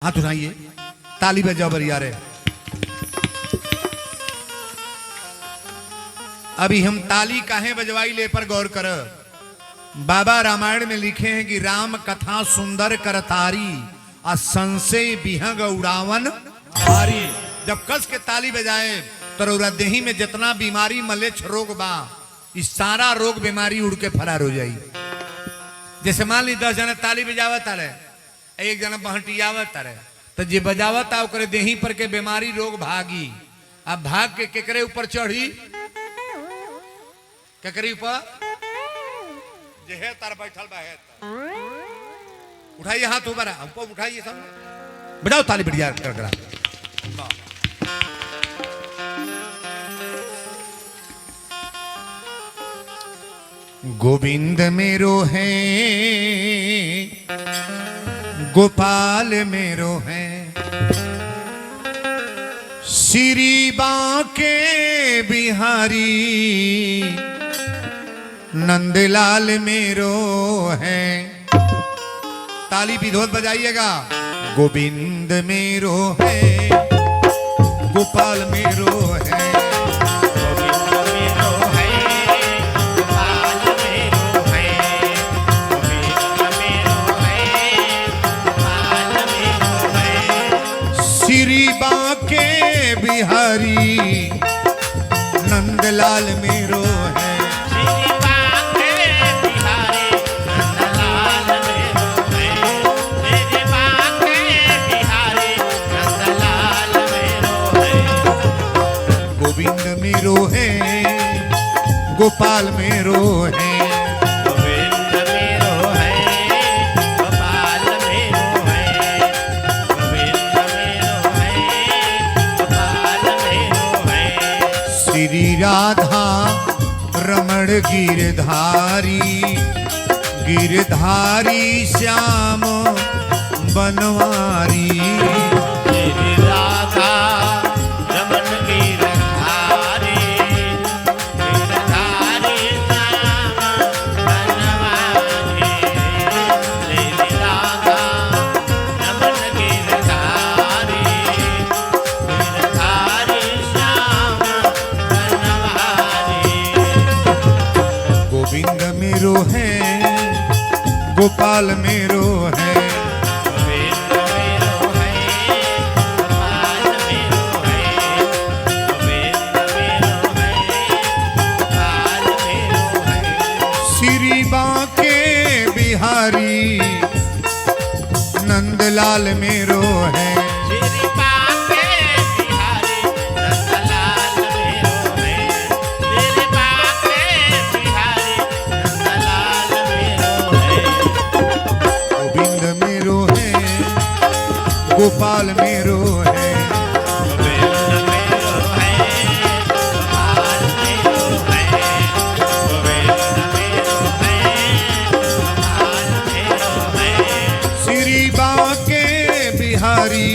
हाथ उठाइए, ताली बजाओ बरिया रे। अभी हम ताली काहे बजवाई ले पर गौर कर। बाबा रामायण में लिखे हैं कि राम कथा सुंदर करतारी आ संशय बिहंग उड़ावन हारी। जब कस के ताली बजाए तो देही में जितना बीमारी मलेच्छ रोग बा इस सारा रोग बीमारी उड़ के फरार हो जाई। जैसे मान ली 10 जना ताली बजावत तारे, एक जना बहटियावत तारे, तो जे बजावत आ ओकरे देही पर के बीमारी रोग भागी। अब भाग के केकरे ऊपर चढ़ी, केकरे ऊपर जे है तार बैठल बा है। उठाइए हाथ ऊपर, हमको उठाइए सब, बजाओ ताली बढ़िया कर। गोविंद मेरो है, गोपाल मेरो है, श्री बांके बिहारी नंदलाल मेरो है। ताली विधोत बजाइएगा। गोविंद मेरो है, गोपाल मेरो है, श्री बांके बिहारी नंदलाल मेरो है। श्री बांके बिहारी नंदलाल मेरो है। श्री बांके बिहारी नंदलाल मेरो है। गोविंद मेरो है, गोपाल मेरो है, श्री राधा रमण गिरधारी, गिरधारी श्याम बनवारी। श्री राधा रमण गिरधारी, गिरधारी श्याम बनवारी। श्री राधा रमण गिरधारी, गिरधारी श्याम बनवारी। गोविंद मेरो है, गोपाल मेरो है, गोविंद मेरो है, गोपाल मेरो है। गोविंद मेरो है, गोपाल मेरो है। श्री बांके बिहारी नंदलाल मेरो है। श्री बांके बिहारी नंदलाल मेरो है। श्री बांके बिहारी नंदलाल मेरो है। गोविंद मेरो है, गोपाल मेरो है, गोविंद मेरो है, गोपाल मेरो है। गोविंद मेरो है, गोपाल मेरो है। श्री बांके बिहारी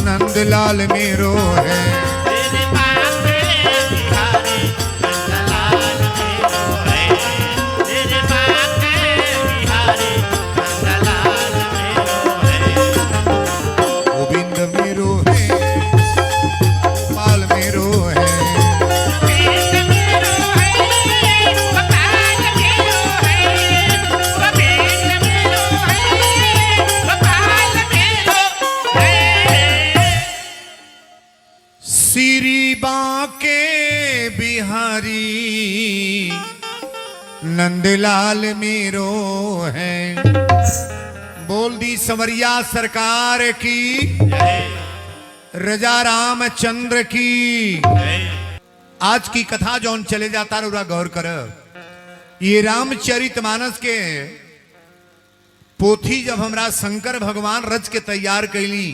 नंदलाल मेरो है। श्री बांके बिहारी नंदलाल मेरो है। श्री बांके बिहारी नंदलाल मेरो है। गोविंद मेरो है, गोपाल मेरो है, गोविंद मेरो है, गोपाल मेरो है। गोविंद मेरो है, गोपाल मेरो है। श्री बांके बिहारी नंदलाल मेरो है। बोल दी संवरिया सरकार की, रजा रामचंद्र की। आज की कथा जौन चले जाता रहा गौर कर। ये रामचरितमानस के पोथी जब हमरा शंकर भगवान रच के तैयार कैली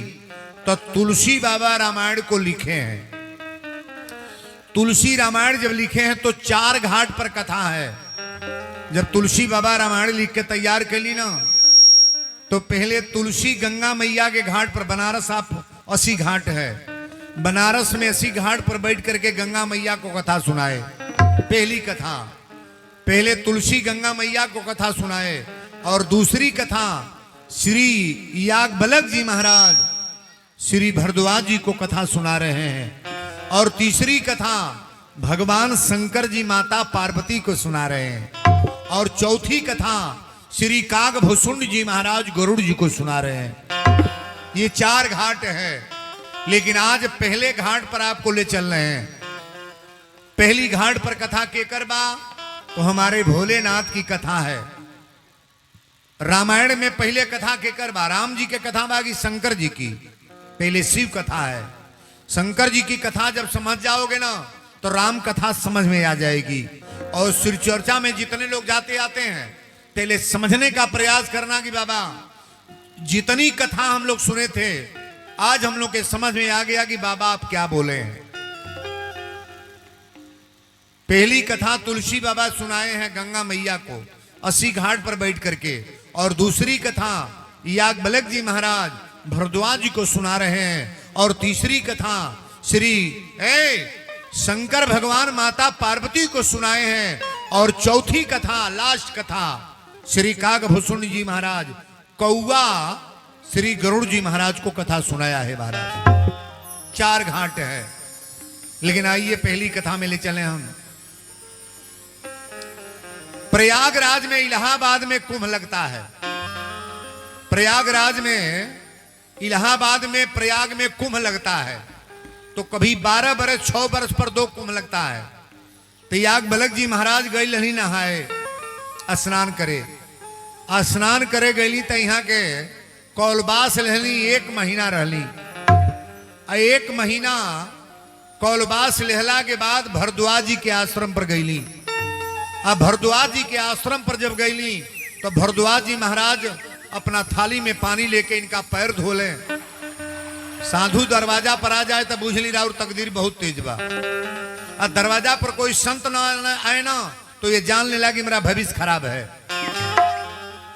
तो तुलसी बाबा रामायण को लिखे हैं। तुलसी रामायण जब लिखे हैं तो 4 घाट पर कथा है। जब तुलसी बाबा रामायण लिख के तैयार कैली ना तो पहले तुलसी गंगा मैया के घाट पर, बनारस आप 80 घाट है, बनारस में 80 घाट पर बैठ करके गंगा मैया को कथा सुनाए। पहली कथा पहले तुलसी गंगा मैया को कथा सुनाए और दूसरी कथा श्री याज्ञवल्क्य जी महाराज श्री भरद्वाज जी को कथा सुना रहे हैं और तीसरी कथा भगवान शंकर जी माता पार्वती को सुना रहे हैं और चौथी कथा श्री कागभूषुंड जी महाराज गरुड़ जी को सुना रहे हैं। ये 4 घाट है, लेकिन आज पहले घाट पर आपको ले चल रहे हैं। पहली घाट पर कथा केकर बा तो हमारे भोलेनाथ की कथा है। रामायण में पहले कथा केकर बा, राम जी के कथा बागी शंकर जी की, पहले शिव कथा है। शंकर जी की कथा जब समझ जाओगे ना तो राम कथा समझ में आ जाएगी। और शिव चर्चा में जितने लोग जाते आते हैं पहले समझने का प्रयास करना कि बाबा जितनी कथा हम लोग सुने थे आज हम लोग के समझ में आ गया कि बाबा आप क्या बोले हैं। पहली कथा तुलसी बाबा सुनाए हैं गंगा मैया को 80 घाट पर बैठ करके, और दूसरी कथा याज्ञवल्क्य जी महाराज भरद्वाज जी को सुना रहे हैं, और तीसरी कथा श्री शंकर भगवान माता पार्वती को सुनाए हैं, और चौथी कथा लास्ट कथा श्री कागभूषुंड जी महाराज कौआ श्री गरुड़ जी महाराज को कथा सुनाया है महाराज। 4 घाट है, लेकिन आइए पहली कथा में ले चले हम। प्रयागराज में इलाहाबाद में कुंभ लगता है। प्रयागराज में इलाहाबाद में प्रयाग में कुंभ लगता है, तो कभी 12 बरस 6 बरस पर 2 कुंभ लगता है। तो याज्ञवल्क्य जी महाराज गई लही नहाए स्नान करे, स्नान करे गई तो यहाँ के कौलबास लहली 1 महीना रहली। 1 महीना कौलबास लहला के बाद भरद्वाज जी के आश्रम पर गईली। अब भरद्वाज जी के आश्रम पर जब गईली तो भरद्वाज जी महाराज अपना थाली में पानी लेके इनका पैर धोले। साधु दरवाजा पर आ जाए तो बुझ ली राउर तकदीर बहुत तेज बा। और दरवाजा पर कोई संत न आए ना तो ये जान ले लगा कि मेरा भविष्य खराब है।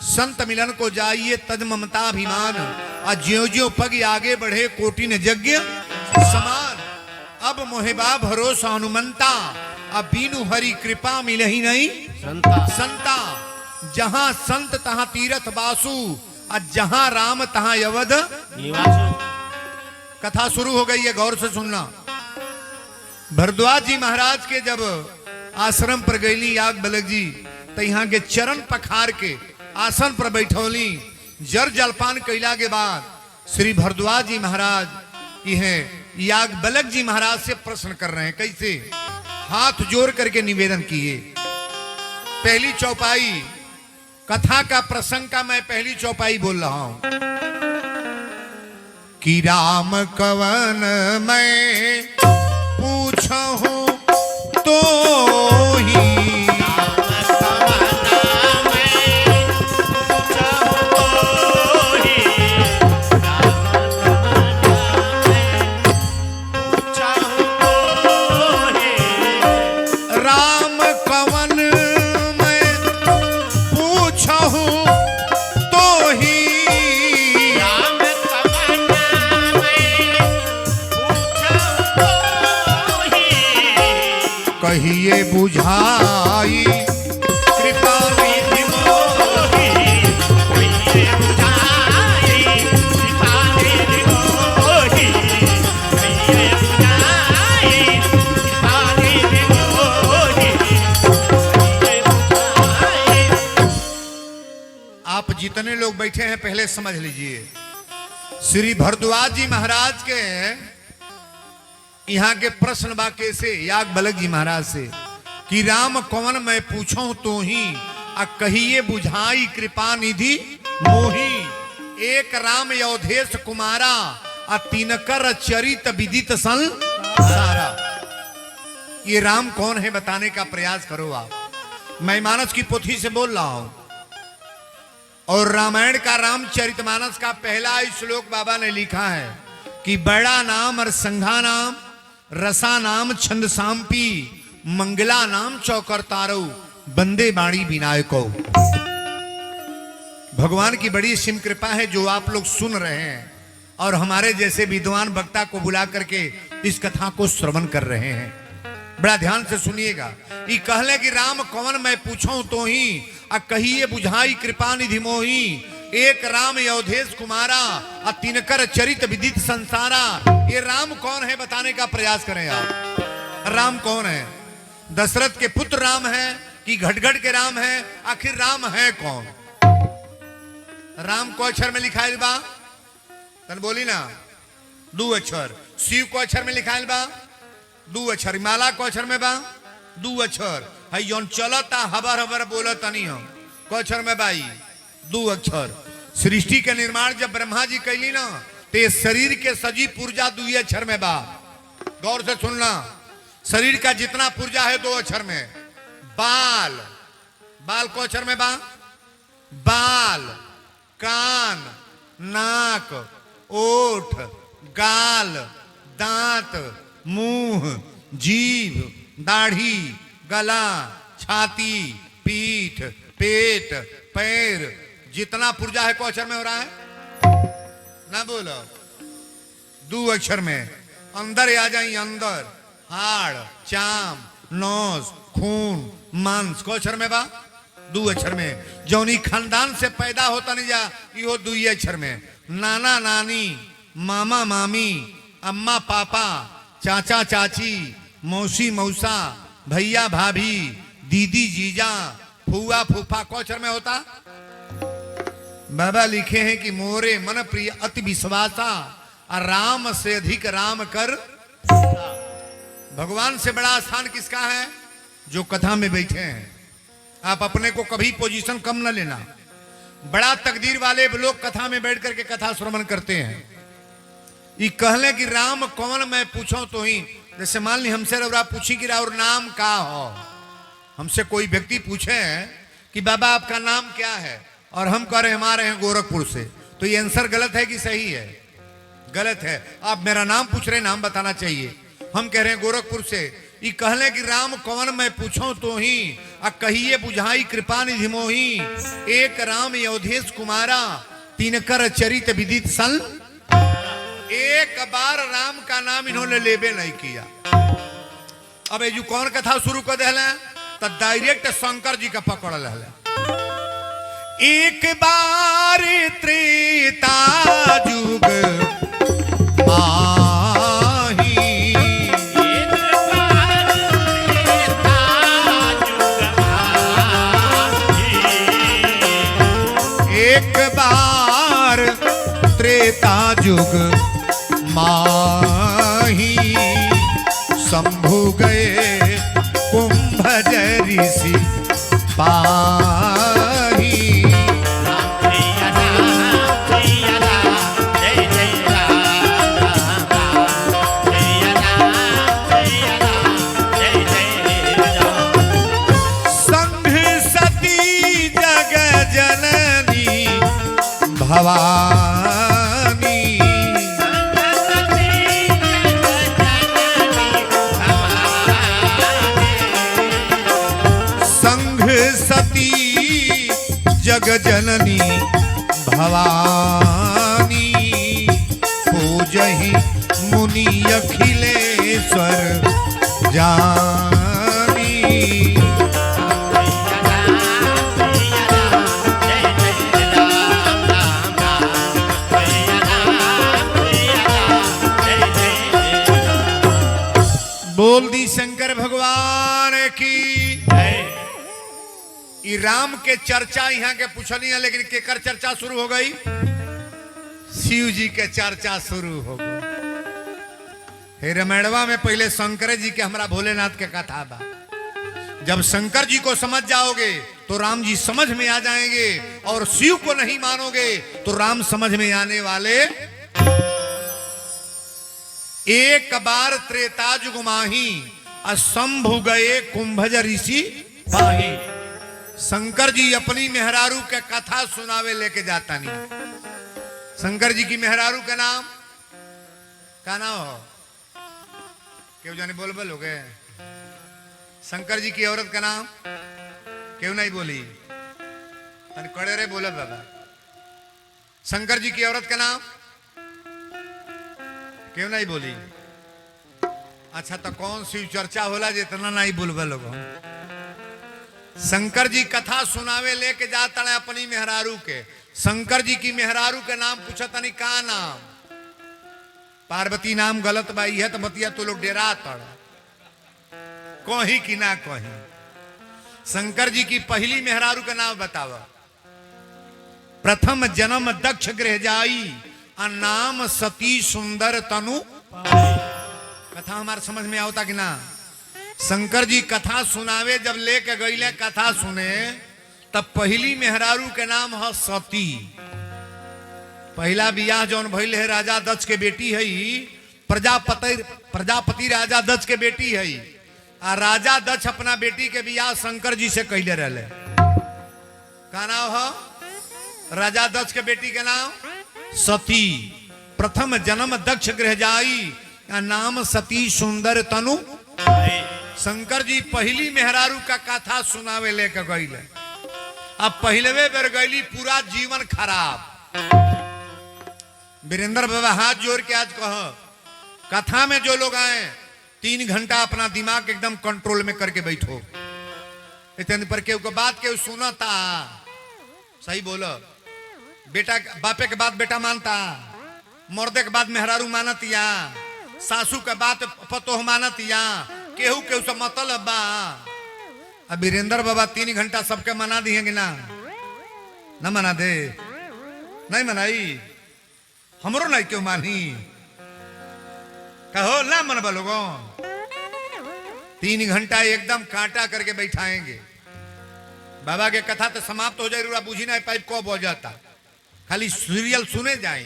संत मिलन को जाइए तज ममता अभिमान, और ज्यो ज्यो पग आगे बढ़े कोटि ने यज्ञ समान। अब मोहेबा भरोसा हनुमंता, अब बीनु हरि कृपा मिलही नहीं संता। जहां संत तहां तीरथ बासु, और जहां राम तहां अवध निवासु। कथा शुरू हो गई है, गौर से सुनना। भरद्वाज जी महाराज के जब आश्रम पर गईली याज्ञवल्क्य जी तो यहाँ के चरण पखार के आसन पर बैठौली। जर जलपान कैला के बाद श्री भरद्वाज जी महाराज यह याज्ञवल्क्य जी महाराज से प्रश्न कर रहे हैं। कैसे? हाथ जोड़ करके निवेदन किए। पहली चौपाई कथा का प्रसंग का मैं पहली चौपाई बोल रहा हूं कि राम कवन मैं पूछूं तो ही कहिए बुझाई कृपा निधि मोहि, कहिए बुझाई कृपा निधि मोहि, कहिए बुझाई कृपा निधि मोहि, कहिए बुझाई। आप जितने लोग बैठे हैं पहले समझ लीजिए। श्री भरद्वाज जी महाराज के यहाँ के प्रश्न वाक्य से याज्ञवल्क्य जी महाराज से कि राम कौन मैं पूछूं तो ही, आ कहिए बुझाई कृपा निधि मोही। एक राम योधेश कुमारा, आ तिनकर चरित विदित संसारा। ये राम कौन है बताने का प्रयास करो आप। मैं मानस की पोथी से बोल रहा हूं, और रामायण का रामचरितमानस का पहला श्लोक बाबा ने लिखा है कि बड़ा नाम और संघा नाम, रसा नाम छंद सांपी, मंगला नाम चौकर तारो, बंदे बाणी विनायको। भगवान की बड़ी सिम कृपा है जो आप लोग सुन रहे हैं और हमारे जैसे विद्वान वक्ता को बुला करके इस कथा को श्रवण कर रहे हैं। बड़ा ध्यान से सुनिएगा। ये कहले कि राम कौन मैं पूछूं तो ही, आ कहिए बुझाई कृपा निधि मोही। एक राम अयोधेश कुमारा और तिनकर चरित विदित संसारा। ये राम कौन है बताने का प्रयास करें आप। राम कौन है? दशरथ के पुत्र राम है कि घटघट के राम है? आखिर राम है कौन? राम को अक्षर में लिखा है बा, तन बोली ना, 2 अक्षर। शिव को अक्षर में लिखा है बा, 2 अक्षर। माला को अक्षर में बा, 2 अक्षर। है यौन चलता हबर हबर बोलत नहीं हम को अक्षर में बाई, 2 अक्षर। सृष्टि के निर्माण जब ब्रह्मा जी कैली ना, तो ये शरीर के सजी पुर्जा 2 अक्षर में बा। गौर से सुनना, शरीर का जितना पुर्जा है 2 अक्षर में। बाल, बाल को अक्षर में बा, बाल, कान, नाक, ओठ, गाल, दांत, मुंह, जीभ, दाढ़ी, गला, छाती, पीठ, पेट, पैर, जितना पुर्जा है को अक्षर में हो रहा है ना? बोलो 2 अक्षर में। अंदर आ जाइए, अंदर हाड़, चाम, नौस, खून, मांस को अक्षर में बा, 2 अक्षर में। जौनी खानदान से पैदा होता नहीं जा, यो 2 अक्षर में। नाना नानी, मामा मामी, अम्मा पापा, चाचा चाची, मौसी मौसा, भैया भाभी, दीदी जीजा, फूआ फूफा को अक्षर में होता। बाबा लिखे हैं कि मोरे मन प्रिय अति विश्वासा, राम से अधिक राम कर। भगवान से बड़ा स्थान किसका है? जो कथा में बैठे हैं। आप अपने को कभी पोजीशन कम न लेना। बड़ा तकदीर वाले लोग कथा में बैठ करके कथा श्रवण करते हैं। ये कहले कि राम कौन मैं पूछो तो ही, जैसे मान ली हमसे रउरा पूछी कि और नाम का हो। हमसे कोई व्यक्ति पूछे कि बाबा आपका नाम क्या है, और हम कह रहे हम आ रहे हैं गोरखपुर से, तो ये आंसर गलत है कि सही है? गलत है। आप मेरा नाम पूछ रहे, नाम बताना चाहिए। हम कह रहे हैं गोरखपुर से। ये कहले कि राम कौन मैं पूछो तो ही, आ कहिए बुझाई कृपा निधि मोही। एक राम अयोधेश कुमारा, तिनकर चरित विदित सन। एक बार राम का नाम इन्होंने लेबे नहीं किया। अब ये जो कौन कथा शुरू कर दिले, तो डायरेक्ट शंकर जी का पकड़ ले। एक बार त्रेता जुग माही, एक बार त्रेता जुग माही, शंभु गए कुंभज ऋषि पाही। संघ सती जग जननी भवानी, सती जग जननी भवानी, पूजहि मुनि अखिलेश्वर जानी। बोल दी शंकर भगवान की। ई राम के चर्चा यहाँ के पूछनी है, लेकिन केकर चर्चा शुरू हो गई? शिव जी के चर्चा शुरू हो गई। हे रमणवा में पहले शंकर जी के हमारा भोलेनाथ के कथा बा। जब शंकर जी को समझ जाओगे तो राम जी समझ में आ जाएंगे, और शिव को नहीं मानोगे तो राम समझ में आने वाले। एक बार त्रेता जुग माही, शंभु गए कुंभज ऋषि पाही। शंकर जी अपनी मेहरारू के कथा सुनावे लेके जाता नहीं। शंकर जी की मेहरारू का नाम क्या नाम हो? क्यों जाने बोल बोल हो गए? शंकर जी की औरत का नाम क्यों नहीं बोली? कड़े रे बोले बाबा। शंकर जी की औरत का नाम क्यों नहीं बोली? अच्छा तो कौन सी चर्चा होला जितना नहीं बोलबे लोग? शंकर जी कथा सुनावे लेके जाता है अपनी मेहरारू के। शंकर जी की मेहरारू के नाम पूछा तनी का नाम, पार्वती नाम गलत बाई है तो बतिया तो लोग डेरा तड़ कहीं कि ना कहीं। शंकर जी की पहली मेहरारू का नाम बतावा। प्रथम जन्म दक्ष गृह जाई आ नाम सती सुंदर तनु। कथा हमारे समझ में आवता कि ना? शंकर जी कथा सुनावे जब लेके गईले कथा सुने तब पहली मेहरारू के नाम है सती। पहला बियाह जौन भइल है राजा दक्ष के बेटी है, प्रजापति राजा दक्ष के बेटी है। आ राजा दक्ष अपना बेटी के बियाह शंकर जी से कहले रहले। का नाम है राजा दक्ष के बेटी के नाम? सती। प्रथम जन्म दक्ष गृह जाई आ नाम सती सुंदर तनु। शंकर जी पहली मेहरारू का कथा सुनावे लेके गईले। अब पहलवे बेर गईली पूरा जीवन खराब। वीरेंद्र बाबा हाथ जोड़ के आज कह, कथा में जो लोग आए 3 घंटा अपना दिमाग एकदम कंट्रोल में करके बैठो। इतने पर केहू के बात केहू सुनता, सही बोलो। बेटा बापे के बात बेटा मानता, मर्दे के बात मेहरारू मानतिया, सासू के बात पतोह मानतिया, केहू केहू से मतलब बा। अब वीरेंद्र बाबा 3 घंटा सबके मना दिए कि ना? ना मना दे, नहीं मनाई, हमरो नहीं क्यों मानी? कहो ना मनबा लोगों। 3 घंटा एकदम कांटा करके बैठाएंगे। बाबा के कथा तो समाप्त हो जाए, बुझी ना पाइप कब हो जाता, खाली सीरियल सुने जाए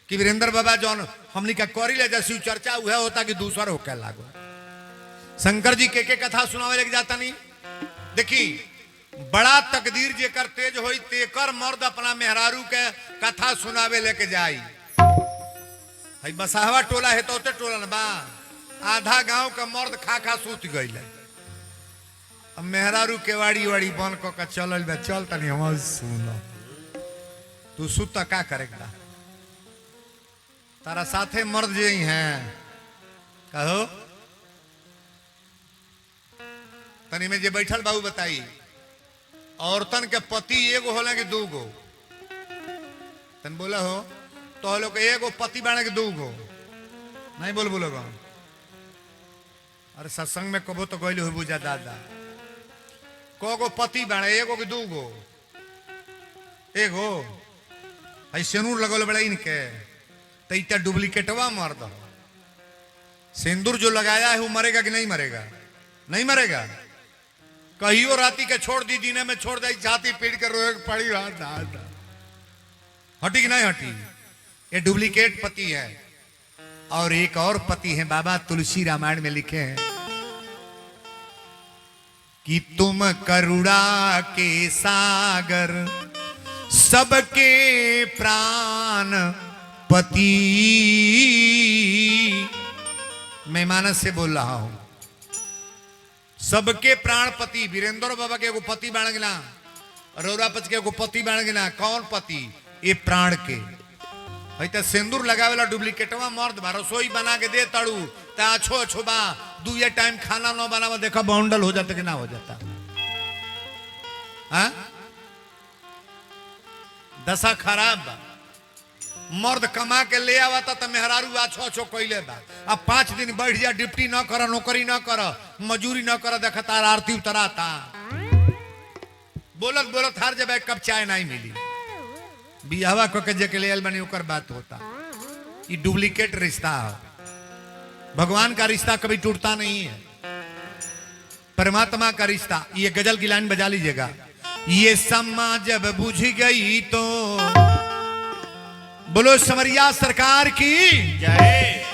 कि वीरेंद्र बाबा जौन हमनी का करी ले जैसी चर्चा हुआ होता कि दूसरा होके लागो। शंकर जी के कथा सुनावे लेके जाता नहीं। देखी बड़ा तकदीर जेकर तेज होई तेकर मर्द अपना मेहरारू के कथा सुनावे लेके जाई। हई बसाहवा टोला है तो टोला न बा, आधा गांव का मर्द खा खा सूत गईले। अब मेहरारू के वाड़ी वाड़ी बन को चल चल तनी हम सुनो, तू सुत का करेगा? तारा साथे मर्द जे हैं, कहो तनी में जे बैठल बाबू बताई, औरतन के पति एगो होला कि 2 गो? तन बोला हो तो लोग एगो पति बाणे के 2 गो नहीं बोलो गो। अरे सत्संग में कबो तो गईले हो बुझा दादा, को पति बाणे एगो कि 2 गो? एगो। आई सेनूर लगल बड़ा इनके तो इतना डुप्लीकेटवा मर्द हो। सिंदूर जो लगाया है वो मरेगा कि नहीं मरेगा? नहीं मरेगा। कहियो राती के छोड़ दी, दिने में छोड़ दी, छाती पीट कर रोए पड़ी दादा। हटी कि नहीं हटी? ये डुप्लीकेट पति है। और एक और पति है, बाबा तुलसी रामायण में लिखे हैं कि तुम करुणा के सागर सबके प्राण पति। मैं मानस से बोल रहा हूं। सबके प्राण पति। वीरेंद्र बाबा के एगो पति बाण गिना, अरोरा पच के एगो पति बाण गिना। कौन पति? ये प्राण के। भाई तो सिंदूर लगावेला डुप्लीकेटवा मर्द बा, रसोई बना के दे तड़ू तो अच्छो अच्छो बा, 2 टाइम खाना न बनावा, देखा बाउंडल हो जाता कि ना हो जाता? हाँ? दशा खराब बा। मर्द कमा के ले आवता तो मेहरारू अच्छो अच्छो कैले बा। अब 5 दिन बैठ जा, ड्यूटी न कर, नौकरी न कर, मजूरी न कर, देखता आरती उतराता। बोलत बोलत हार जब 1 कप चाय नहीं मिली, बियाहवा के जेके ले बनी ओकर बात होता। ये डुप्लीकेट रिश्ता है। भगवान का रिश्ता कभी टूटता नहीं है, परमात्मा का रिश्ता। ये गजल की लाइन बजा लीजिएगा। ये सम्मा जब बुझ गई तो बोलो समरिया सरकार की जय।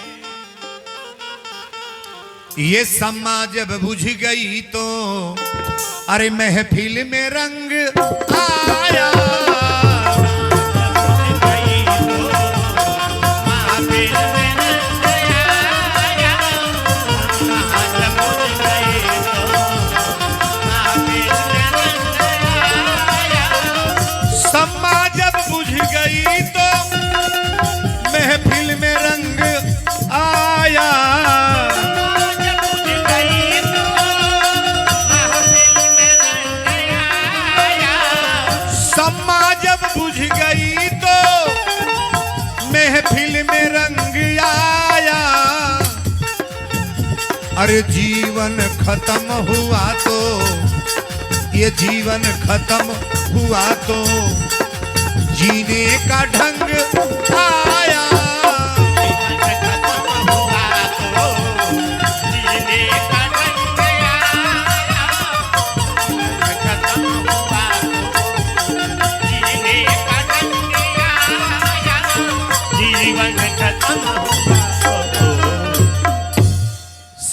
ये सम्मा जब बुझ गई तो अरे महफिल में रंग आया। महफिल में रंग आया। अरे जीवन खत्म हुआ तो, ये जीवन खत्म हुआ तो जीने का ढंग आया।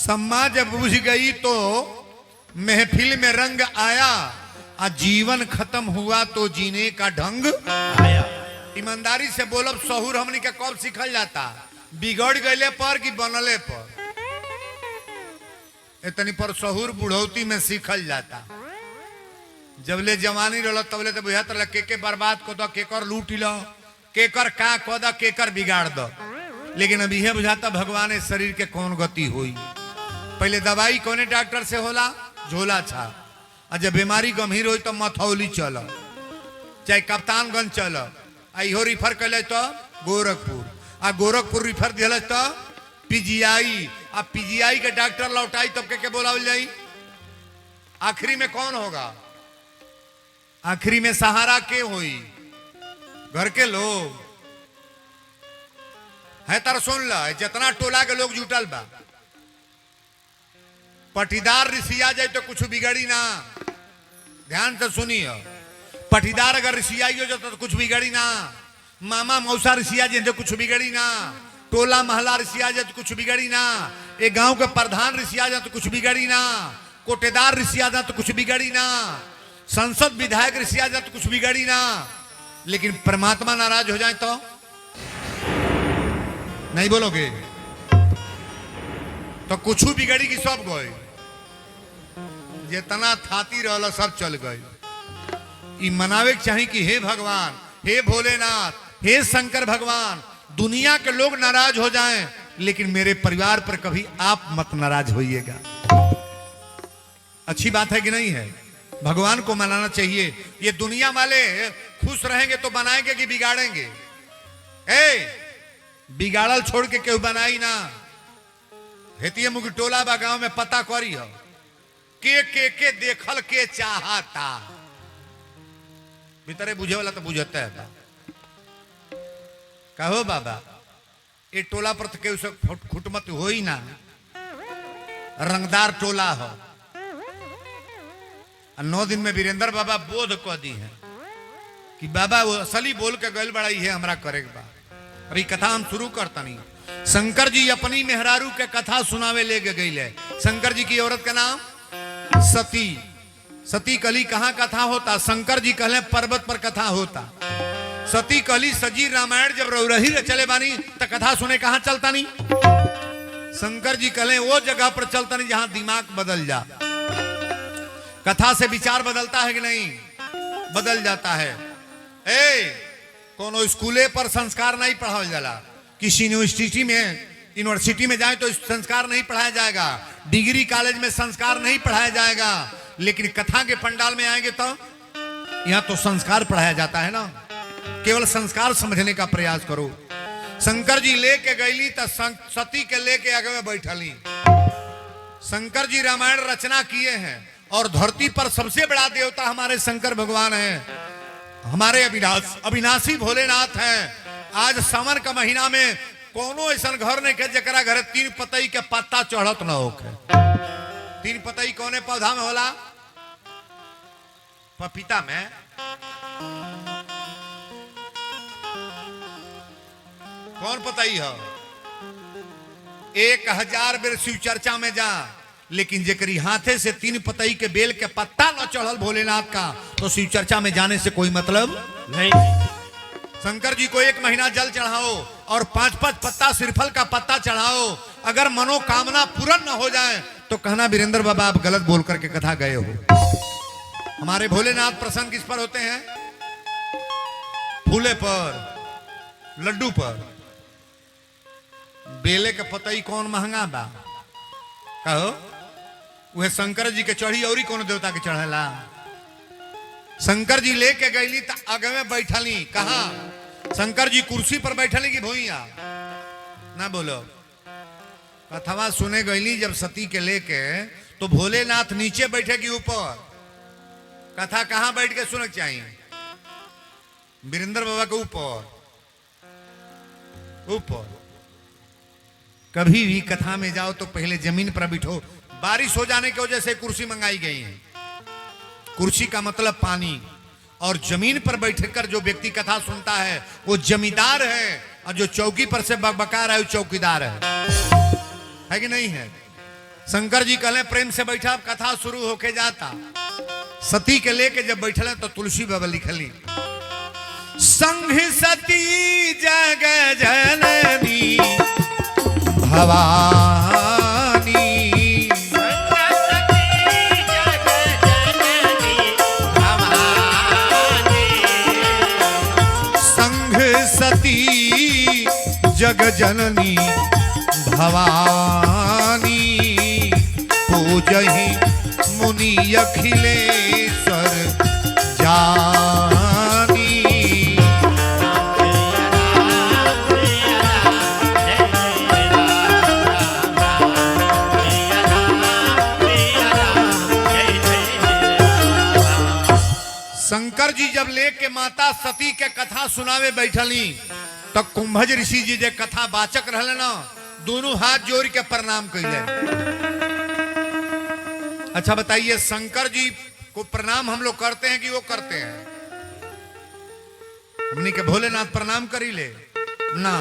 सम्मा जब बुझ गई तो महफिल में रंग आया, आ जीवन खत्म हुआ तो जीने का ढंग आया। ईमानदारी से बोलब सहूर हमनी के कब सीखल जाता, बिगड़ गए पर कि बनले पर। इतनी पर सहूर बुढ़ौती में सीखल जाता। जबले जवानी रह तबले तो बुझात रह के बर्बाद को दो, केकर लूट लो, केकर का को दो, केकर बिगाड़ दो। लेकिन अब यह बुझाता भगवान इस शरीर के कौन गति हुई। पहले दवाई कौने डॉक्टर से होला, झोला छा। और जब बीमारी गंभीर हो तो मथौली चल, चाहे कप्तानगंज चल, इहो रिफर कैले तो गोरखपुर, आ गोरखपुर रिफर दिल तो पीजीआई, आ पीजीआई के डॉक्टर लौटाई तब के बोलावल जाई। आखिरी में कौन होगा, आखिरी में सहारा के होई, घर के लोग है। तर सुन ला, जितना टोला के लोग जुटल बा, पटीदार ऋषिया जाए तो कुछ बिगड़ी ना। ध्यान से सुनिए, पटीदार अगर ऋषियाई हो जाता तो कुछ बिगड़ी ना। मामा मौसा ऋषिया जाए तो कुछ बिगड़ी ना। टोला महला ऋषिया जाए तो कुछ बिगड़ी ना। एक गांव के प्रधान ऋषिया जाए तो कुछ बिगड़ी ना। कोटेदार ऋषिया जाए तो कुछ बिगड़ी ना। संसद विधायक ऋषिया जाए तो कुछ बिगड़ी ना। लेकिन परमात्मा नाराज हो जाए तो नहीं बोलोगे तो कुछ बिगड़ी की सब गए। जितना थाती रहला सब चल गए। ई मनावे के चाहिए कि हे भगवान, हे भोलेनाथ, हे शंकर भगवान, दुनिया के लोग नाराज हो जाएं, लेकिन मेरे परिवार पर कभी आप मत नाराज होइएगा। अच्छी बात है कि नहीं है? भगवान को मनाना चाहिए। ये दुनिया वाले खुश रहेंगे तो बनाएंगे कि बिगाड़ेंगे? बिगाड़ल छोड़ के क्यों बनाई ना। हेतिये मुगी टोला बा गांव में पता करी हो के देखल के चाहता। भीतरे बुझे वाला तो बुझता है। कहो बाबा, ये टोला पर तो केहू खुटमत हो ही ना। रंगदार टोला हो। 9 दिन में वीरेंद्र बाबा बोध को दी है कि बाबा वो असली बोल के गल बड़ाई है हमरा करे के बा। अभी कथा हम शुरू करता नहीं। शंकर जी अपनी मेहरारू के कथा सुनावे ले गई है। शंकर जी की औरत का नाम सती। सती कली कहाँ कथा होता? शंकर जी कहले पर्वत पर कथा होता। सती कली सजी रामायण जब रही चले बानी तो कथा सुने कहाँ चलता नहीं। शंकर जी कहले वो जगह पर चलता नहीं जहां दिमाग बदल जा। कथा से विचार बदलता है कि नहीं? बदल जाता है। कोनो स्कूले पर संस्कार नहीं पढ़ाया जाला। किसी यूनिवर्सिटी में जाए तो संस्कार नहीं पढ़ाया जाएगा। डिग्री कॉलेज में संस्कार नहीं पढ़ाया जाएगा। लेकिन कथा के पंडाल में आएंगे तो यहाँ तो संस्कार पढ़ाया जाता है ना। केवल संस्कार समझने का प्रयास करो। शंकर जी लेके गईली तो सती के लेके आगे में बैठली। शंकर जी रामायण रचना किए हैं और धरती पर सबसे बड़ा देवता हमारे शंकर भगवान हैं। हमारे अविनाशी भोलेनाथ हैं। आज सावन का महीना में कोनो ऐसा घर नहीं के जरा घर 3 पतई के पत्ता चढ़त न होके। 3 पतई कौने पौधा में होला? पपीता में। कौन पतई है? 1000 बेर शिव चर्चा में जा, लेकिन जेकरी हाथे से 3 पतई के बेल के पत्ता न चढ़ल भोलेनाथ का, तो शिव चर्चा में जाने से कोई मतलब नहीं। शंकर जी को 1 महीना जल चढ़ाओ और 5-5 पत्ता सिरफल का पत्ता चढ़ाओ। अगर मनोकामना पूर्ण न हो जाए तो कहना वीरेंद्र बाबा आप गलत बोल करके कथा गए हो। हमारे भोलेनाथ प्रसन्न किस पर होते हैं? फूले पर, लड्डू पर। बेले के पतई कौन महंगा बा? कहो वह शंकर जी के चढ़ी और कौन देवता के चढ़ेला? शंकर जी लेके गईली तो आगे में बैठली। कहा शंकर जी कुर्सी पर बैठली कि भूइया? ना बोलो। कथवा सुने गईली जब सती के लेके, तो भोलेनाथ नीचे बैठे कि ऊपर? कथा कहां बैठ के सुनक चाहिए? वीरेंद्र बाबा के ऊपर। ऊपर कभी भी कथा में जाओ तो पहले जमीन पर बैठो। बारिश हो जाने की वजह से कुर्सी मंगाई गई है। कुर्सी का मतलब पानी, और जमीन पर बैठकर जो व्यक्ति कथा सुनता है वो जमींदार है, और जो चौकी पर से बकबका रहा है वो चौकीदार है कि नहीं है? शंकर जी कहले प्रेम से बैठा, कथा शुरू होके जाता। सती के लेके जब बैठले तो तुलसी बाबा लिखली, संघ सती जग जननी भवानी, संघ सती जग जननी भवानी, पूजहि मुनि अखिलेश्वर जानी। शंकर जी जब लेके माता सती के कथा सुनावे बैठली, तो कुंभज ऋषि जी जे कथा वाचक रहले ना, दोनों हाथ जोड़ के प्रणाम कैले। अच्छा बताइए, शंकर जी को प्रणाम हम लोग करते हैं कि वो करते हैं? हमने के भोलेनाथ प्रणाम करी ले ना,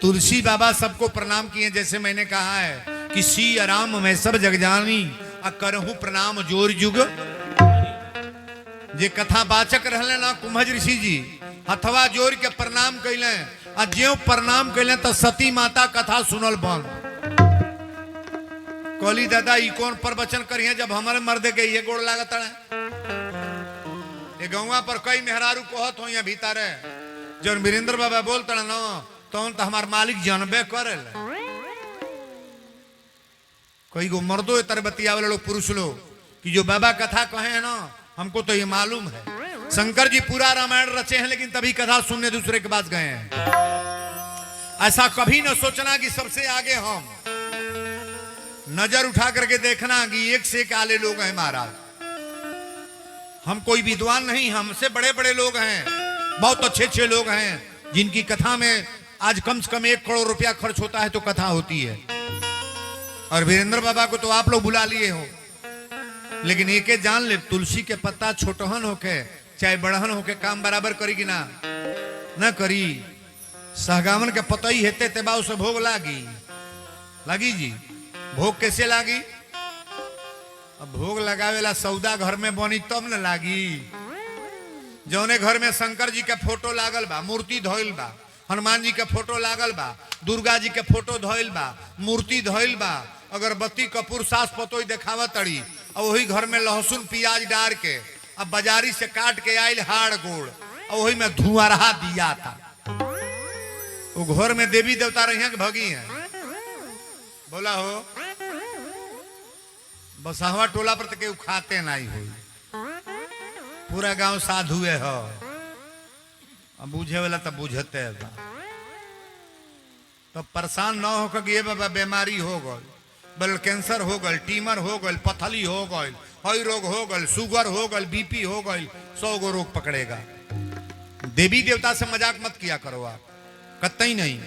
तुलसी बाबा सबको प्रणाम किए। जैसे मैंने कहा है कि सी आराम में सब जग जानी, करहूं प्रणाम जोर जुग। जे कथा वाचक रहले ना कुंभज ऋषि जी, हथवा जोड़ के प्रणाम कैले, आ ज्यों प्रणाम कैले तो सती माता कथा सुनल बंद। कहली दादा ई कौन प्रवचन करिए जब हमारे मर्दे के ये गोड़ लागत है? ये गौवा पर कई मेहरारू कहत हो भीतर जो वीरेंद्र बाबा बोलते ना, तो हमार मालिक जानबे करे। कई गो मर्दों तर बतिया वाले लोग, पुरुष लोग, कि जो बाबा कथा कहे हैं ना, हमको तो ये मालूम है। शंकर जी पूरा रामायण रचे हैं, लेकिन तभी कथा सुनने दूसरे के पास गए हैं। ऐसा कभी न सोचना कि सबसे आगे हम। नजर उठा करके देखना कि एक से एक आले लोग हैं महाराज। हम कोई विद्वान नहीं, हमसे बड़े बड़े लोग हैं, बहुत अच्छे अच्छे लोग हैं, जिनकी कथा में आज कम से कम 1 करोड़ रुपया खर्च होता है तो कथा होती है। और वीरेंद्र बाबा को तो आप लोग बुला लिए हो, लेकिन एक जान ले, तुलसी के पत्ता छोटहन होके चाहे बड़हन होके काम बराबर करी कि ना? न करी। सहगावन के पतई हेते तेबा उसे भोग लागी जी। भोग कैसे लागी? अब भोग लगावेला सौदा घर में बनी तब न लागी। जौने घर में शंकर जी के फोटो लागल बा, मूर्ति धोइल बा, हनुमान जी के फोटो लागल बा, दुर्गा जी के फोटो धोइल बा, मूर्ति धोइल बा, अगरबत्ती कपूर सास पतोई देखावा तड़ी, और वही घर में लहसुन प्याज डाल के अब बाजारी से काट के आयल हाड़ गोड़, और वही में धुआं रहा दिया था। वो घर में देवी देवता रही कि भगी हैं? बोला हो, बसहवा टोला पर तो खाते नहीं हुई, पूरा गांव साधुए हो। अब बुझे वाला तो बुझते है, तो परेशान न होकर कि ये बाबा बीमारी हो गई, ब्लड कैंसर हो गल, टीमर हो गल, पथली हो गल, हई रोग हो गल, शुगर हो गल, बीपी हो गल, 100 गो रोग पकड़ेगा। देवी देवता से मजाक मत किया करो आप, कतई नहीं।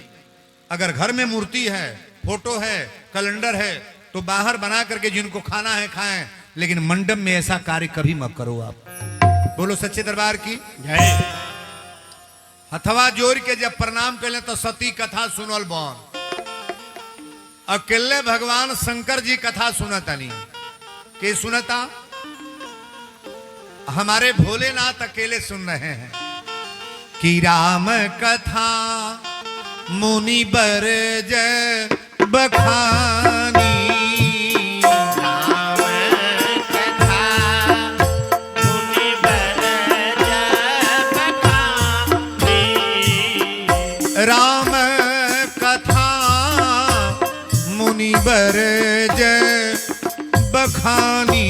अगर घर में मूर्ति है, फोटो है, कैलेंडर है, तो बाहर बना करके जिनको खाना है खाएं, लेकिन मंडप में ऐसा कार्य कभी मत करो आप। बोलो सच्चे दरबार की जय। हथवा जोड़ के जब प्रणाम करें तो सती कथा सुनल बन। अकेले भगवान शंकर जी कथा सुनता नहीं, के सुनता? हमारे भोलेनाथ अकेले सुन रहे हैं कि राम कथा मुनि बर जय बखानी, राम कथा मुनि बर जय बखानी, राम कथा मुनि बर जय बखानी,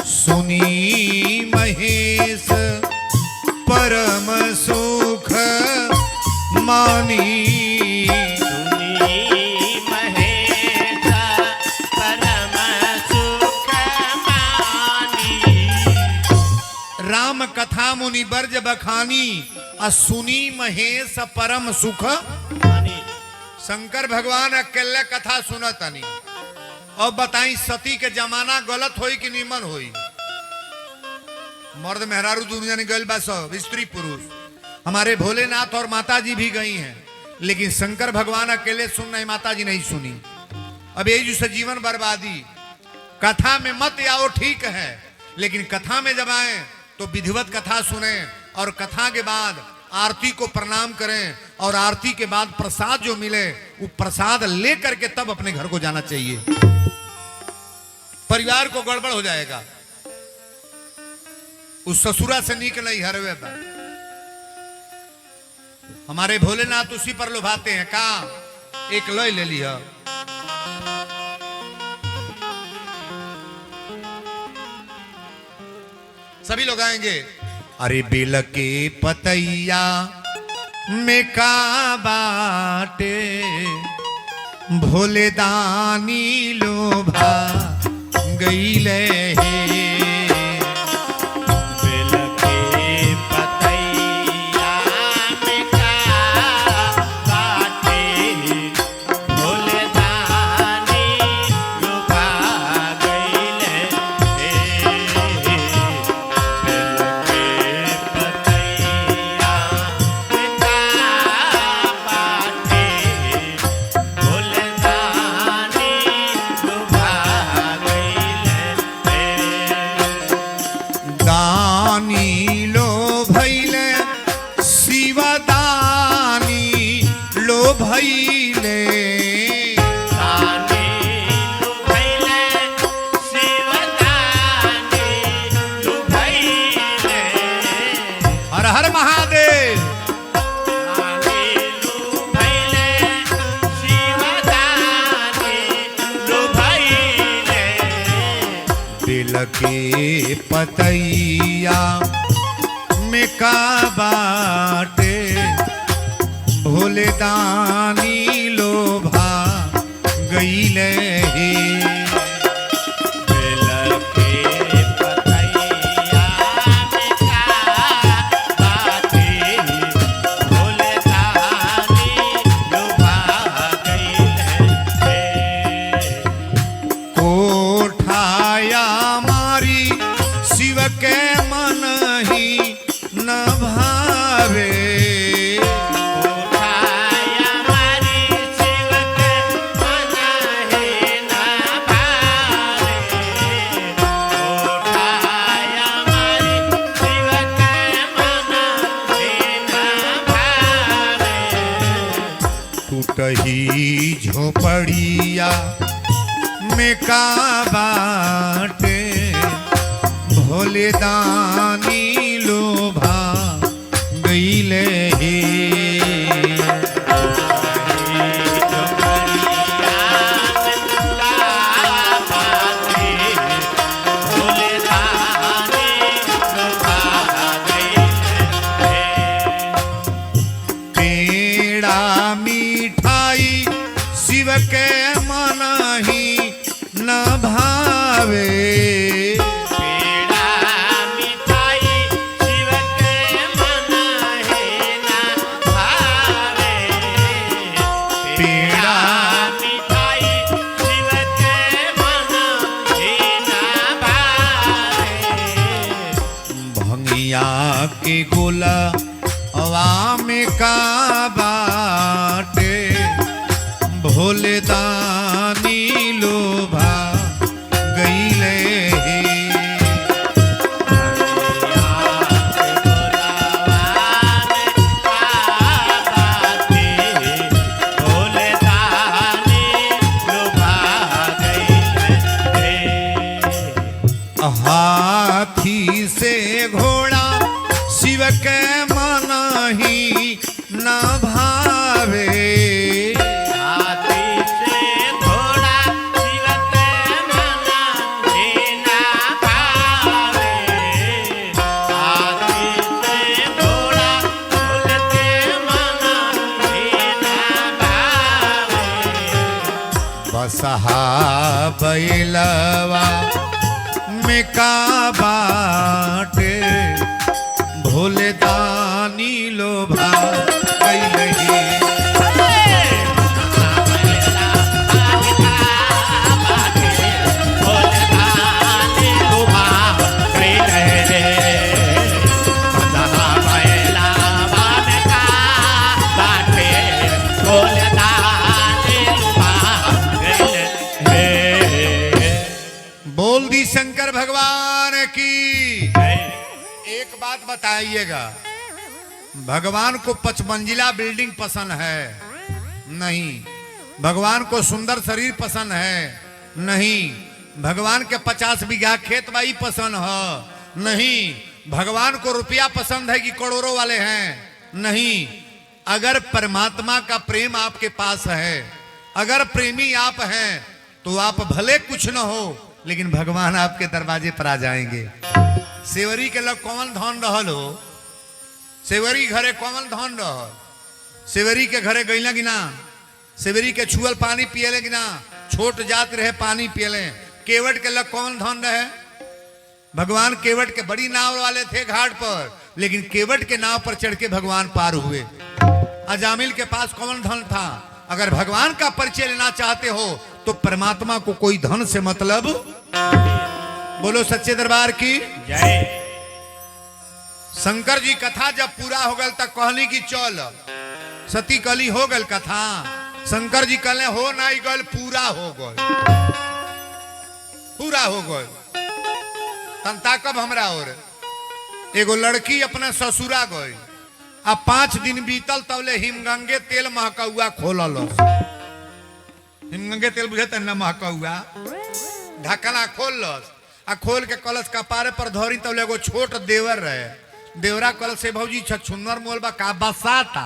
सुनी महेश परम सुख मानी, सुनी कथा मुनि बर्ज बखानी आ सुनी महेश परम सुख। पानी शंकर भगवान अकेले कथा सुनतनी और बताई सती के जमाना गलत होई कि निमन होई। मर्द मेहरारू दुनिया ने गल बा सब स्त्री पुरुष, हमारे भोलेनाथ और माता जी भी गई हैं, लेकिन शंकर भगवान अकेले सुन रहे, माता जी नहीं सुनी। अब ये जो जीवन बर्बादी, कथा में मत आओ ठीक है, लेकिन कथा में जब आए तो विधिवत कथा सुने और कथा के बाद आरती को प्रणाम करें और आरती के बाद प्रसाद जो मिले वो प्रसाद ले करके तब अपने घर को जाना चाहिए। परिवार को गड़बड़ हो जाएगा। उस ससुरा से नीक नहीं हरवे बा। हमारे भोलेनाथ उसी पर लुभाते हैं। का एक लय ले लिया, सभी लोग आएंगे। अरे बेल के पतैया में का बाटे, भोले दानी लोभा गईले हे। बेल के पतैया में का बाटे, भोले दानी लुभा गईले हे। बेल के पतैया में का बाटे, भोले दानी लुभा गईले हे। दानी लो भैले शिवदानी लो भैले, दानी लुभाइले शिवदानी लुभाइले। हर हर महादेव। दानी लुभाइले शिवदानी लुभाइले। बेल के पतैया में का बाटे, भोले दानी लोभा गईले हे। बेल के पतैया में का बाटे, भोले दानी लुभा गईले हे। कोठाया मारी शिव के मन ही न भावे, उठाया मारी शिव के मन ही न भावे। उठाया मारी शिव के मन ही न भावे। टूटही झोपड़िया में का बाटे, भोले दानी लोभा गईले हे। पेड़ा मिठाई शिव के मन ही न भावे, पेड़ा मिठाई शिव के मन ही न भावे। पेड़ा मिठाई शिव के मन ही न भावे। भंगिया के गोला हवा में का बाटे, भोले दानी लोभा गईले हे। भोले दानी लुभा गईले हे। हाथी से घोड़ा शिव के मन ही न भावे, हाथी से घोड़ा शिव के मन ही न भावे। हाथी से घोड़ा फूल के मन ही न भावे। बसहा बैलवा में का बाटे, बारे लुभा गइले हे बोल दी शंकर भगवान की। जय एक बात बताइएगा, भगवान को 5 मंजिला बिल्डिंग पसंद है? नहीं। भगवान को सुंदर शरीर पसंद है? नहीं। भगवान के 50 बीघा खेत बाई पसंद है? नहीं। भगवान को रुपया पसंद है कि करोड़ों वाले हैं? नहीं। अगर परमात्मा का प्रेम आपके पास है, अगर प्रेमी आप हैं, तो आप भले कुछ न हो लेकिन भगवान आपके दरवाजे पर आ जाएंगे। सेवरी के लोग कौन धन रहल हो? सेवरी घरे कौन धन रहल? सेवरी के घरे गईला कि ना? सेवरी के छुअल पानी पियले कि ना? छोट जात रहे पानी पियले। केवट के लोग कौन धन रहे? भगवान केवट के बड़ी नाव वाले थे घाट पर, लेकिन केवट के नाव पर चढ़ के भगवान पार हुए। अजामिल के पास कौन धन था? अगर भगवान का परिचय लेना चाहते हो तो परमात्मा को कोई धन से मतलब। बोलो सच्चे दरबार की जय शंकर जी कथा जब पूरा हो गल तक कहनी की चल। सती कली हो गल कथा, शंकर जी कहले हो नहीं गल, पूरा हो गल, पूरा हो गल। तंता कब हमरा और एगो लड़की अपने ससुरा गई, अब 5 दिन बीतल तबले हिमगंगे तेल महकौआ खोलल। हिमगंगे तेल बुझे न महकौआ, ढक्कना खोलस आ खोल के कलश कपारे पर धरी तबले एगो छोट देवर रहे। देवरा कलश से भौजी छछुन्नर मोल बा का बसाता।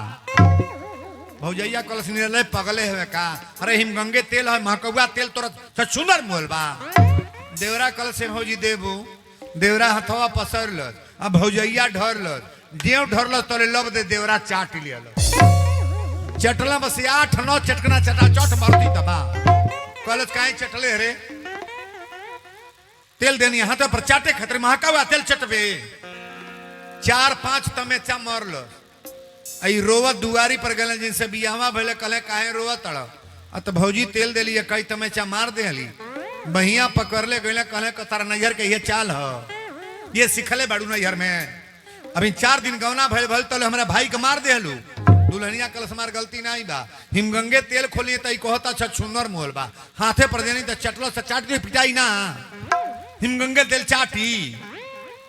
भौजैया कलश निरले पगले है का? अरे हिमगंगे तेल है, महकौआ तेल तोरा छछुन्नर मोल बा। देवरा कलश से भौजी देबू। देवरा हथवा पसरलस, अब भौजैया ढरलस, देव ढरलस तोरे लब दे देवरा चाट लियल। चटला बस 8-9 चटकना चटा चट मारती तबा। कलश काहे चटले रे? तेल देनी हाथ पर चाटे खतरे महकावा तेल चटबे। 4-5 तमेचा मरलस। आई रोवत दुआरी पर गले जिनसे बियाहवा भले कले काहे रोवत तड़? अत भौजी तेल देली कई तमेचा मार देली। बहिया पकड़ ले गए कहले तारा नैहर के ये चाल ह, ये सिखले बाड़ू नैहर में। अभी 4 दिन गौना भल भल तो हमारा भाई के मार देलू। दुल्हनिया कलश मार गलती नहीं बा। हिमगंगे तेल खोलिए तई कहता छछुन्नर मोल बा। हाथे पर देनी तो चटलो से चाट के पिटाई ना। हिमगंगे तेल चाटी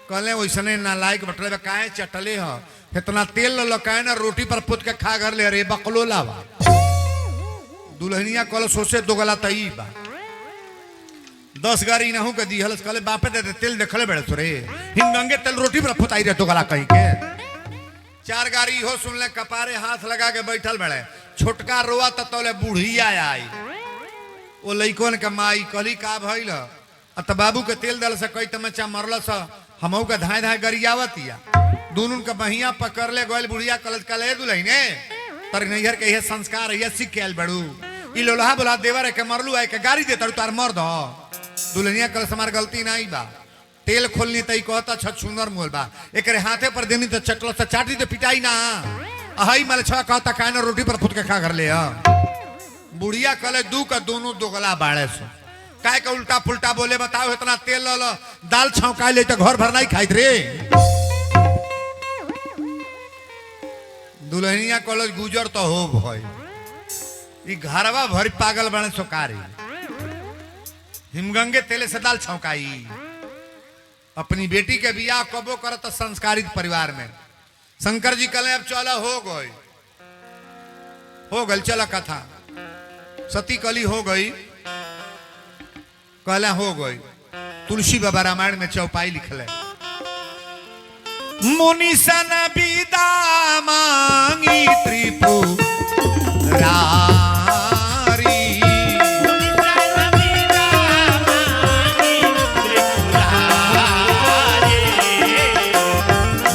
कहले वैसने ना लायक बटले बा काहे चटले ह? इतना तेल लकाए ना रोटी पर पुत के खा घर ले रे बकलो लावा। दुल्हनिया कलश सोचे दोगला तई बा। 10 गारी नहू के दिहल कहले बापे दे तेल देखले बड़े तोरे। हिमगंगे तेल रोटी पर फुताई रे तो गला कहीं के। 4 गारी हो सुन ले कपारे हाथ लगा के बैठल बड़े। छोटका रोआ ततौले बुढ़िया आई। वो लइकोन के माई कहली का भइल? अत बाबू के तेल दल से कई तमचा मरलस, हमहू के धाय धाय गरियावतिया। दोनों के बहिया पकड़ ले गोल। बुढ़िया कलश कले दुलहिने तर नैहर के ये संस्कार है सीख के आल बड़ू। ई लोहा बोला देवर के मरलू है के गाड़ी दे तार मर दो। दुल्हनिया कल समार गलती नहीं बा। तेल खोलनी तई कहता छछुन्नर मोल बा। एकरे हाथे पर देनी तो चटलो से चाटी तो पिटाई ना। अहई मल छवा कहता काहे ना रोटी पर फुट के खा कर ले। बुढ़िया कले दू का दोनों दोगला बाड़े सो काहे का उल्टा पुल्टा बोले बताओ। इतना तेल लो दाल छौका ले तो घर भर नहीं खाइत रे। दुल्हनिया कॉलेज गुजर तो हो भाई ई घरवा भरी पागल बने सोकारी। हिमगंगे तेले से दाल छौकाई। अपनी बेटी के बियाह कबो करत संस्कारित परिवार में। शंकर जी कहले अब चला हो गई, हो गल चला कथा। सती कली हो गई, कहले हो गई। तुलसी बाबा रामायण में चौपाई लिखले मुनिसन विदा मांगी त्रिपुरारी।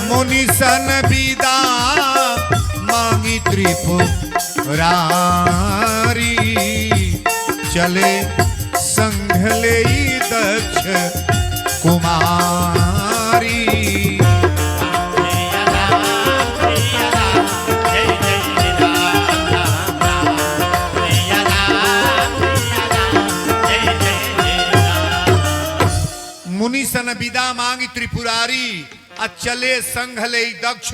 मुनिसन विदा मांगी त्रिपुरारी। चले संघ ले दक्ष कुमारी। मुनिसन विदा मांगी त्रिपुरारी चले संघ ले दक्ष।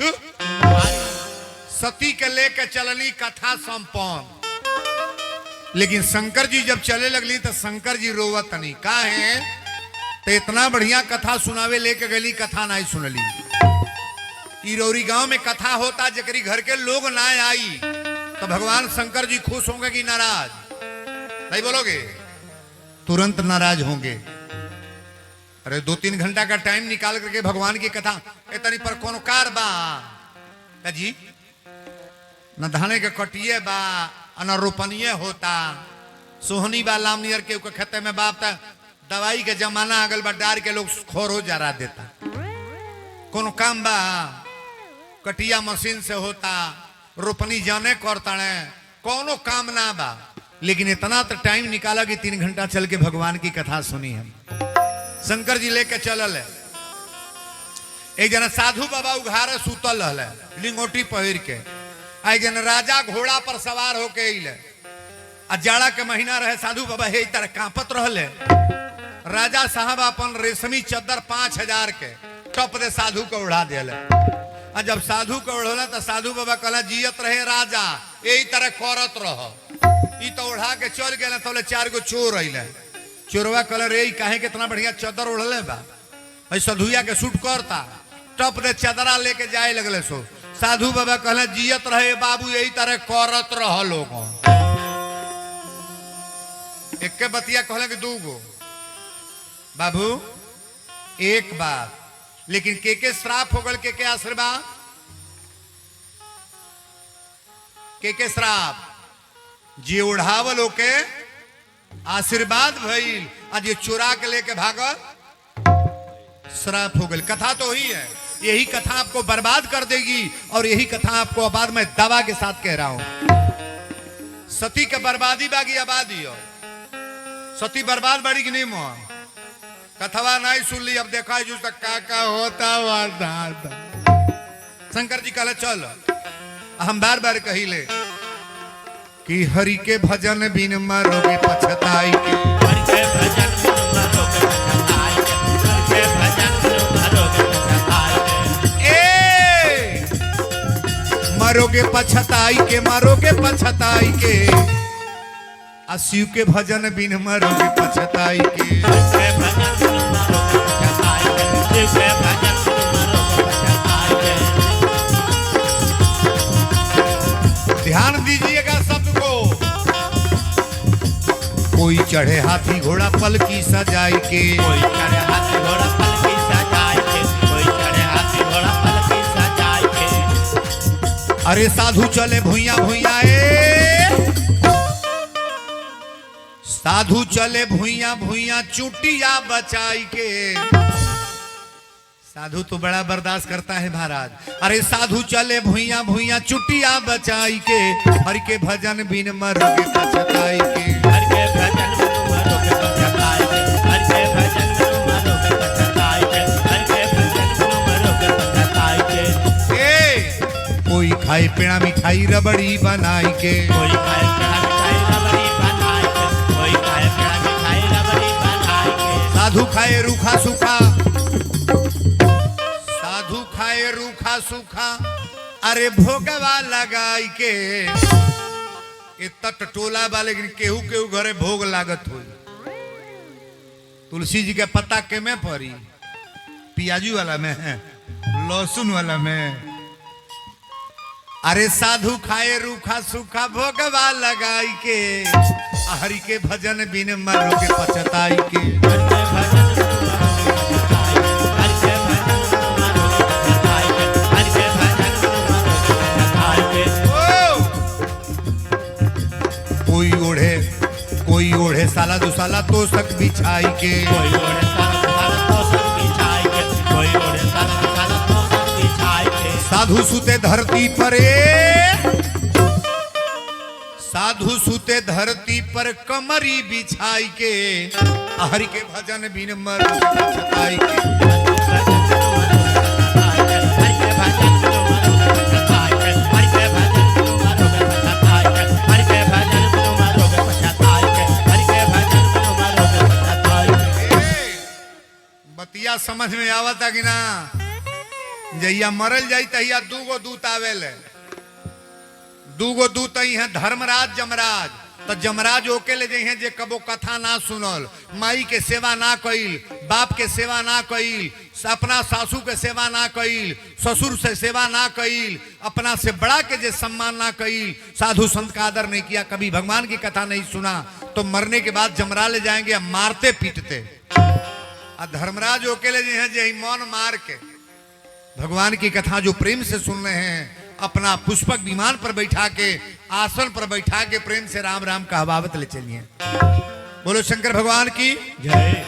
सती के लेके चलनी कथा संपन्न। लेकिन शंकर जी जब चले लगली तो शंकर जी रोवत नहीं का है तो इतना बढ़िया कथा सुनावे लेके गली कथा नहीं सुनली। इरौरी गांव में कथा होता जकरी घर के लोग ना आई तो भगवान शंकर जी खुश होंगे कि नाराज? नहीं बोलोगे? तुरंत नाराज होंगे। अरे 2-3 घंटा का टाइम निकाल करके भगवान की कथा इतनी पर कौन कार बा का जी न धाने के कटिए बा न रोपनिए होता सोहनी बा लामनियर के खेते में बाप था दवाई के जमाना अगल बा डार के लोग खोर हो जरा देता कौन काम बा कटिया मशीन से होता रोपनी जाने करता कोनो काम ना बा। लेकिन इतना तो टाइम निकाला कि 3 घंटा चल के भगवान की कथा सुनी हम। शंकर जी लेके चलल है। एक जना साधु बाबा उघारे सुतल है लिंगोटी पहिर के। एक जन राजा घोड़ा पर सवार होके अइले आ जाड़ा के महीना रहे साधु बाबा हे तरह कांपत रहले। राजा साहब अपन रेशमी चद्दर 5000 के टप दे साधु को उड़ा दिले। आ जब साधु को उड़ोला तो साधु बाबा कहला जियत रहे राजा यही तरह करत रह। ई तो उड़ा के चल गए तो 4 गो चोर अइले। चोरवा कहले रे काहे कितना बढ़िया चद्दर उड़ले बा साधुया के सूट करता टप दे चदरा लेके जाए लगले। सो साधु बाबा कहले जियत रहे बाबू यही तरह करत रह लोग। एक के बतिया कहले कि 2 गो बाबू एक बात लेकिन के श्राप हो गल के आशीर्वाद के श्राप जे उड़ावल ओके आशीर्वाद भइल आ जे चुरा के लेके भागल श्राप हो गल। कथा तो ही है यही कथा आपको बर्बाद कर देगी और यही कथा आपको बाद में दावा के साथ कह रहा हूं। सती के बर्बादी बागी आबादी हो सती बर्बाद बड़ी की नहीं मोह कथवा नहीं सुन ली। अब देखा जो तक का होता शंकर जी कहले चल हम बार बार कही ले कि हरि के भजन बिन मरोगे पछताई के। हरि के भजन बिन मरोगे पछताई के। हरि के भजन बिन मरोगे पछताई के। मरोगे पछताई के मरोगे पछताई के शिव के भजन बिन मरोगे पछताई के। हरि के भजन बिन मरोगे पछताई के। शिव के भजन बिन मरोगे पछताई के। ध्यान दीजिएगा शब्द को। कोई चढ़े हाथी घोड़ा पलकी सजाई के। कोई चढ़े हाथी घोड़ा पलकी सजाई के। कोई चढ़े हाथी घोड़ा पलकी सजाई के। अरे साधु चले भुइया भुइया साधु चले भुइया भुइया चुटिया बचाई के। साधु तो बड़ा बर्दाश्त करता है महाराज। अरे साधु चले भुइया भुइया चुटिया बचाई के। हरि के भजन बिन मरोगे पछताई के। हरि के भजन बिन मरोगे पछताई के। हरि के भजन बिन मरोगे पछताई के। हरि के भजन बिन मरोगे पछताई के। कोई खाए पेड़ा मिठाई रबड़ी बनाई के। कोई खाए पेड़ा मिठाई रबड़ी बनाई के। कोई खाए पेड़ा मिठाई रबड़ी बनाई के। साधु खाए रूखा सूखा साधु खाए रूखा सूखा अरे भोगवा लगाई के। तट टोला बा लेकिन केहू केहू घरे भोग लागत हो। तुलसी जी के पत्ता के में पड़ी पियाजू वाला में है लहसुन वाला में। अरे साधु खाए रूखा सूखा भोगवा लगाई के। हरि के भजन बिन मरोगे पछताई के। हरि के भजन बिन मरोगे पछताई के। हरि के भजन बिन मरोगे पछताई के। हरि के भजन बिन मरोगे पछताई के। कोई ओढ़े साला दुसाला तोशक बिछाई के। कोई ओढ़े साला दुसाला तोशक बिछाई के। कोई ओढ़े साला दुसाला तोशक बिछाई के। साधु सुते धरती पर साधु सुते धरती पर कमरी बिछाई के। हरि के भजन बिन मरोगे पछताई के। हरि के भजन बिन मरोगे पछताई के। हरि के भजन बिन मरोगे पछताई के। हरि के भजन बिन मरोगे पछताई के। हरि के भजन बिन मरोगे पछताई के। बतिया समझ में आवता कि ना? जहिया मरल जाई तहिया 2 गो दूत आवेले। 2 गो दूत ही हैं धर्मराज जमराज तो जमराज ओके ले जाइए जे कबो कथा ना सुनल, माई के सेवा ना कईल, बाप के सेवा ना कईल, अपना सासू के सेवा ना कईल, ससुर से सेवा ना कईल, अपना से बड़ा के जे सम्मान ना कईल, साधु संत का आदर नहीं किया, कभी भगवान की कथा नहीं सुना, तो मरने के बाद जमरा ले जाएंगे मारते पीटते। और धर्मराज ओके ले जाइए जे मौन मार के भगवान की कथा जो प्रेम से सुन रहे हैं, अपना पुष्पक विमान पर बैठा के, आसन पर बैठा के प्रेम से राम राम का हवावत ले चलिए। बोलो शंकर भगवान की जय।